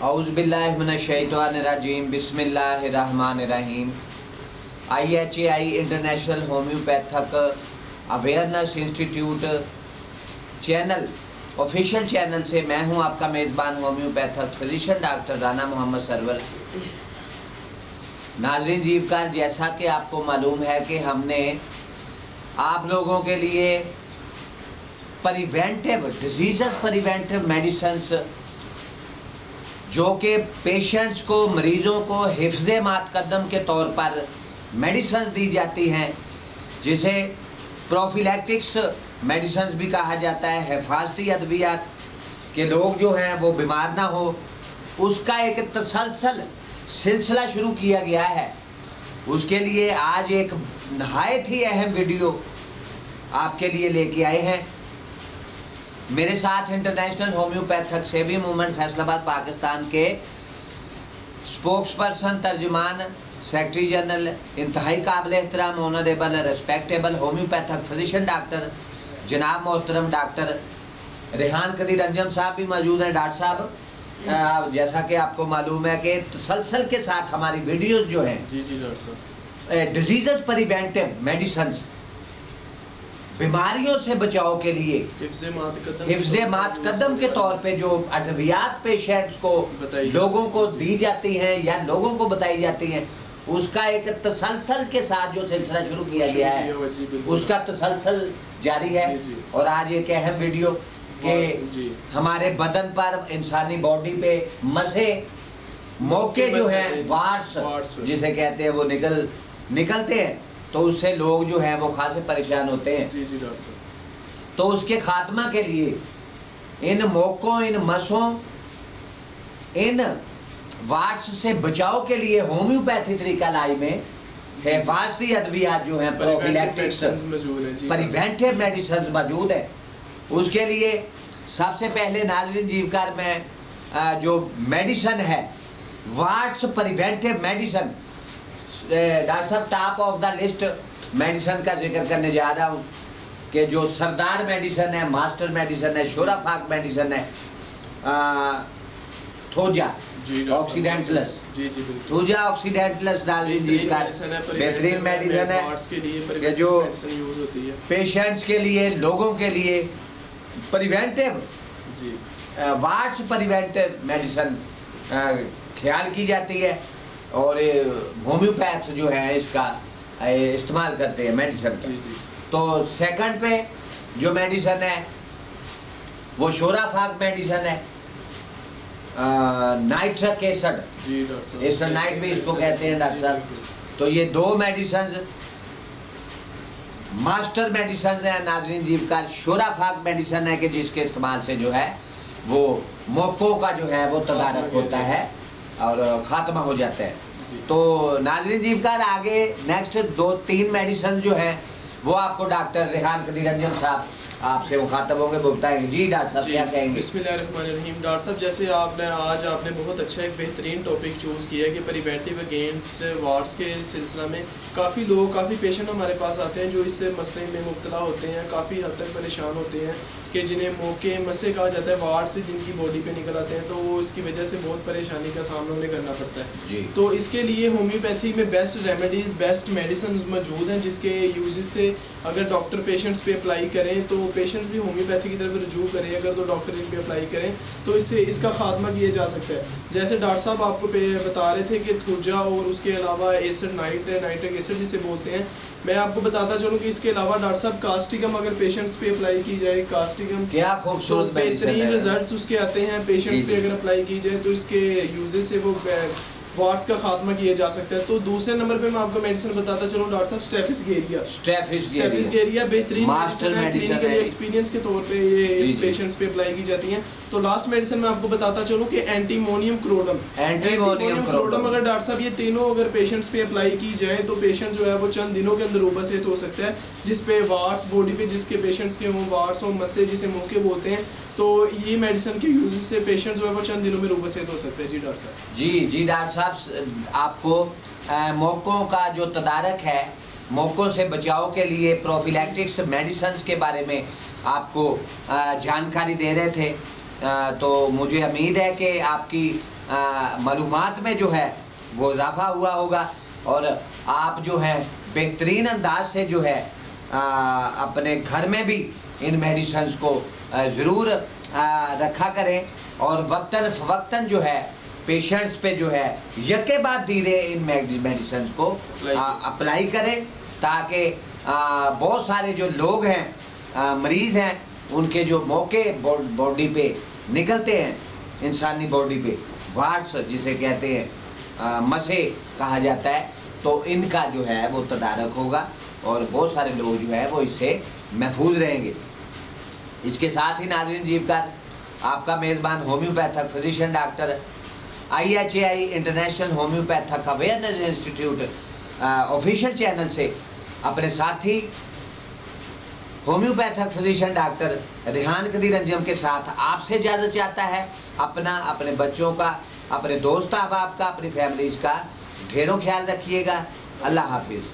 औज़ुबिल्लाहिमिनश्शैतानिर्रजीम बिस्मिल्लाहिर्रहमानिर्रहीम। IHAI international homeopathic awareness institute channel official channel से मैं हूं आपका मेज़बान homeopathic physician doctor Rana Mohammad Sarwar. नाज़रीन जीवकार, जैसा कि आपको मालूम है कि हमने आप लोगों के लिए प्रिवेंटिव डिजीज़ प्रिवेंटिव मेडिसिन्स जो कि पेशेंट्स को, मरीज़ों को हिफ्ज़ मातकदम के तौर पर मेडिसिन दी जाती हैं, जिसे प्रोफिलैक्टिक्स मेडिसिन भी कहा जाता है, हिफाजती अद्वियात के लोग जो हैं वो बीमार ना हो, उसका एक तसलसल सिलसिला शुरू किया गया है। उसके लिए आज एक नहायत ही अहम वीडियो आपके लिए लेके आए हैं। मेरे साथ इंटरनेशनल होम्योपैथिक सेवी मूवमेंट फैसलाबाद पाकिस्तान के स्पोक्स पर्सन, तर्जुमान, सेक्रेटरी जनरल, इंतहाई काबिल एहतराम, honourable, respectable homeopathic physician doctor जनाब मोहतरम डॉक्टर रेहान कदीर अंजम साहब भी मौजूद हैं। डॉक्टर साहब, जैसा कि आपको मालूम है कि तसलसल के साथ हमारी वीडियोज़ जो हैं जी डॉक्टर साहब, डिजीज़ प्रिवेंटिव मेडिसिन, बीमारियों से बचाव के लिए हिफ्ज़ मातकदम के तौर पे जो अद्वियात पेशेंट्स को, लोगों को दी जाती हैं या लोगों को बताई जाती हैं, उसका एक तसलसल के साथ जो सिलसिला शुरू किया गया है, उसका तसलसल जारी है। और आज एक अहम वीडियो कि हमारे बदन पर, इंसानी बॉडी पे मसे मौके जो हैं, वार्ड्स जिसे कहते हैं, वो निकलते हैं, तो उससे लोग जो हैं वो खासे परेशान होते हैं। जी डॉक्टर साहब। तो उसके खात्मा के लिए, इन मौकों, इन मसों, इन वार्ड्स से बचाव के लिए होम्योपैथी तरीका लाई में हिफाजती अद्वियात जो हैं, प्रोफिलैक्टिक्स प्रिवेंटिव मेडिसिन मौजूद है। उसके लिए सबसे पहले नाज़रीन जीवकार में जो मेडिसिन है, वार्ड्स प्रिवेंटिव मेडिसिन, डॉक्टर साहब top of the list medicine का जिक्र करने जा रहा हूँ कि जो सरदार मेडिसिन है, मास्टर मेडिसिन है, शोराफाक मेडिसिन है, थोजा ऑक्सीडेंटलस, थोजा ऑक्सीडेंटलस नाज़रीन जी का बेहतरीन मेडिसिन है कि जो पेशेंट्स के लिए, लोगों के लिए प्रिवेंटिव वार्ड्स प्रिवेंटिव मेडिसिन ख्याल की जाती है। और होम्योपैथ जो है इसका इस्तेमाल करते हैं मेडिसिन। तो सेकंड पे जो मेडिसिन है वो शोराफाक मेडिसिन है, नाइट्रिक एसिड, एसिनाइड भी इसको कहते हैं डॉक्टर साहब। तो ये दो मेडिसिन मास्टर मेडिसिन है नाज़रीन जीवकार। शोराफाक मेडिसिन है कि जिसके इस्तेमाल से जो है वो मौकों का जो है वो तदारक होता है और ख़ात्मा हो जाता है। तो नाज़रीन जीवकार, आगे नेक्स्ट 2-3 मेडिसिन जो हैं वो आपको डॉक्टर रेहान कदीर अंजम साहब आपसे मुखातब होंगे, वो बताएंगे। जी डॉक्टर साहब, क्या कहेंगे? बिस्मिल्लाहिर्रहमानिर्रहीम। डॉक्टर साहब, जैसे आपने बहुत अच्छा एक बेहतरीन टॉपिक चूज़ किया है कि प्रिवेंटिव अगेंस्ट वार्ड्स के सिलसिला में काफ़ी लोग, काफ़ी पेशेंट हमारे पास आते हैं जो इससे मसले में मुब्तला होते हैं, काफ़ी हद तक परेशान होते हैं कि जिन्हें मौके मसे कहा जाता है, वार्ड से जिनकी बॉडी पे निकल आते हैं, तो वो इसकी वजह से बहुत परेशानी का सामना उन्हें करना पड़ता है। तो इसके लिए होम्योपैथी में बेस्ट रेमेडीज़, बेस्ट मेडिसिन मौजूद हैं, जिसके यूज़ से अगर डॉक्टर पेशेंट्स पे अप्लाई करें तो पेशेंट्स भी होम्योपैथी की तरफ रुजू करें, अगर तो डॉक्टर इन पे अप्लाई करें तो इससे इसका खात्मा किया जा सकता है। जैसे डॉक्टर साहब आपको बता रहे थे कि थूजा और उसके अलावा एसिड, नाइट्रिक एसिड जिसे बोलते हैं, मैं आपको बताता चलूँ कि इसके अलावा डॉक्टर साहब कास्टिकम अगर पेशेंट्स पे अप्लाई की जाए, कास्टिकम क्या खूबसूरत बेहतरीन रिजल्ट्स उसके आते हैं पेशेंट्स पे अगर अप्लाई की जाए, तो इसके यूजेस से वो वार्ड्स का खात्मा किया जा सकता है। तो दूसरे नंबर पे मैं आपको मेडिसिन बताता चलूँ डॉक्टर साहब, स्टेफिसगेरिया बेहतरीन मेडिसिन है, क्लिनिकल एक्सपीरियंस के तौर पे ये पेशेंट्स पे अप्लाई की जाती हैं। तो लास्ट मेडिसिन मैं आपको बताता चलूँ कि एंटीमोनियम क्रोडम अगर डॉक्टर साहब ये तीनों अगर पेशेंट्स पे अप्लाई की जाए तो पेशेंट जो है वो चंद दिनों के अंदर उबसेत हो सकता है, जिस पे वार्ड्स बॉडी पे जिसके पेशेंट्स के हों, वार्ड्स हों, मस्से जिसे मौके बोलते हैं, तो ये मेडिसिन के यूज से पेशेंट जो है वो चंद दिनों में उबसेत हो सकते हैं। जी डॉक्टर साहब। जी डॉक्टर साहब, आपको मौकों का जो तदारक है, मौकों से बचाव के लिए प्रोफिलैक्टिक्स मेडिसिन के बारे में आपको जानकारी दे रहे थे तो मुझे उम्मीद है कि आपकी मालूमात में जो है वो इजाफ़ा हुआ होगा और आप जो है बेहतरीन अंदाज से जो है अपने घर में भी इन मेडिसिन्स को ज़रूर रखा करें और वक्तन फ़वक्तन जो है पेशेंट्स पे जो है यके बाद धीरे इन मेडिसिन्स को अप्लाई करें, ताकि बहुत सारे जो लोग हैं मरीज़ हैं उनके जो मौके बॉडी पे निकलते हैं, इंसानी बॉडी पे वार्ड्स जिसे कहते हैं मसे कहा जाता है, तो इनका जो है वो तदारक होगा और बहुत सारे लोग जो है वो इससे महफूज रहेंगे। इसके साथ ही नाज़रीन जीवकार, आपका मेज़बान homeopathic physician doctor IHAI international homeopathic awareness institute official channel से अपने साथी homeopathic physician doctor Rehan Qadir Anjum के साथ आपसे इजाज़त चाहता है। अपना, अपने बच्चों का, अपने दोस्त अहबाब का, अपनी फैमिलीज़ का ढेरों ख्याल रखिएगा। अल्लाह हाफिज़।